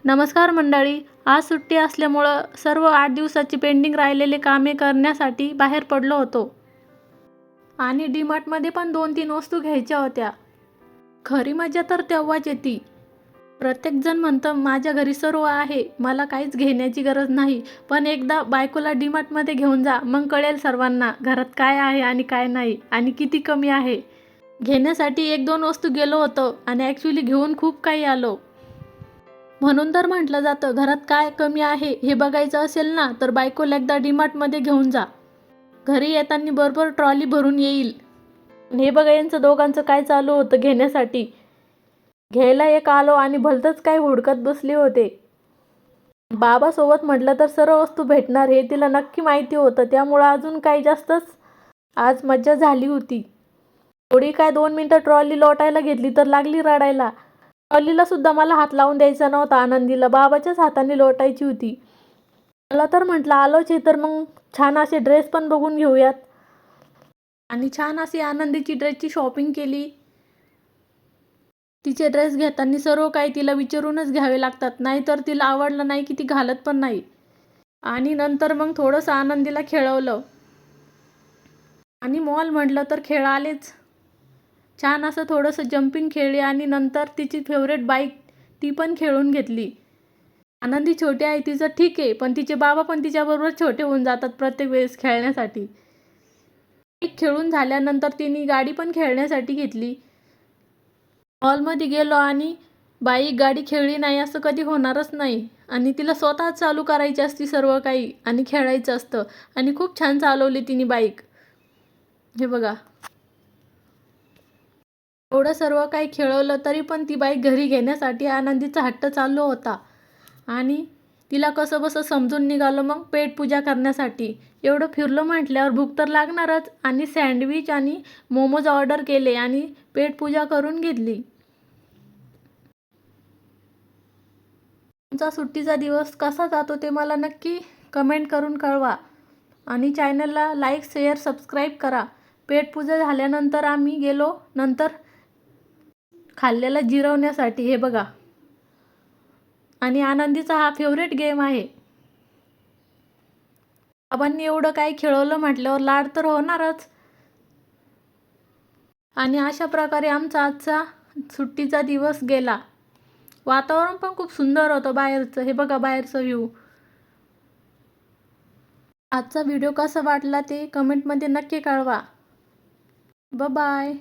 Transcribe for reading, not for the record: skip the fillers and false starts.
नमस्कार मंडळी, आज सुट्टी असल्यामुळं सर्व 8 दिवसाची पेंडिंग राहिलेले कामे करण्यासाठी बाहेर पडलो होतो. आणि डीमार्टमध्ये पण 2-3 वस्तू घ्यायच्या होत्या. खरी मजा तर तेव्हाच येते. प्रत्येकजण म्हणतं माझ्या घरी सर्व आहे, मला काहीच घेण्याची गरज नाही. पण एकदा बायकोला डीमार्टमध्ये घेऊन जा, मग कळेल सर्वांना घरात काय आहे आणि काय नाही आणि किती कमी आहे. घेण्यासाठी 1-2 वस्तू गेलो होतो आणि ॲक्च्युली घेऊन खूप काही आलो. म्हणून तर म्हटलं जातं घरात काय कमी आहे हे बघायचं असेल ना तर बायकोला एकदा डीमार्टमध्ये घेऊन जा. घरी येताना बरोबर ट्रॉली भरून येईल. हे बघा यांचं दोघांचं काय चालू होतं घेण्यासाठी. घ्यायला एक आलो आणि भलतंच काय हुडकत बसले होते. बाबासोबत म्हटलं तर सर्व वस्तू भेटणार हे तिला नक्की माहिती होतं, त्यामुळं अजून काही जास्तच आज मज्जा झाली होती. थोडी काय 2 मिनिटं ट्रॉली लोटायला घेतली तर लागली रडायला. ट्रॉलीला सुद्धा मला हात लावून द्यायचा नव्हता आनंदीला, बाबाच्याच हाताने लोटायची होती. मला तर म्हटलं आलोच आहे तर मग छान असे ड्रेस पण बघून घेऊयात. आणि छान अशी आनंदीची ड्रेसची शॉपिंग केली. तिचे ड्रेस घेताना सर्व काही तिला विचारूनच घ्यावे लागतात, नाहीतर तिला आवडलं नाही की ती घालत पण नाही. आणि नंतर मग थोडंसं आनंदीला खेळवलं. आणि मॉल म्हटलं तर खेळालेच. छान असं थोडंसं जंपिंग खेळली आणि नंतर तिची फेवरेट बाईक ती पण खेळून घेतली. आनंदी छोटी आहे तिचं ठीक आहे, पण तिचे बाबा पण तिच्याबरोबर छोटे होऊन जातात प्रत्येक वेळेस खेळण्यासाठी. खेळून झाल्यानंतर तिने गाडी पण खेळण्यासाठी घेतली. मॉलमध्ये गेलो आणि बाईक गाडी खेळली नाही असं कधी होणारच नाही. आणि तिला स्वतः चालू करायची असती सर्व काही आणि खेळायचं असतं. आणि खूप छान चालवली तिने बाईक. हे बघा. एवढं सर्व काही खेळवलं तरी पण ती बाईक घरी घेण्यासाठी आनंदीचा हट्ट चालू होता. आणि तिला कसंबसं समजून निघालं मग पेटपूजा करण्यासाठी. एवढं फिरलो म्हटल्यावर भूक तर लागणारच आणि सँडविच आणि मोमोज ऑर्डर केले आणि पेटपूजा करून घेतली. तुमचा सुट्टीचा दिवस कसा जातो ते मला नक्की कमेंट करून कळवा. आणि चॅनलला लाईक, शेअर, सबस्क्राईब करा. पेटपूजा झाल्यानंतर आम्ही गेलो नंतर खाल्लेलं जिरवण्यासाठी. हे बघा. आणि आनंदीचा हा फेवरेट गेम आहे. बाबांनी एवढं काही खेळवलं म्हटल्यावर लाड तर होणारच. आणि अशा प्रकारे आमचा आजचा सुट्टीचा दिवस गेला. वातावरण पण खूप सुंदर होतं बाहेरचं. हे बघा बाहेरचं व्ह्यू. आजचा व्हिडिओ कसा वाटला ते कमेंटमध्ये नक्की कळवा. बाय.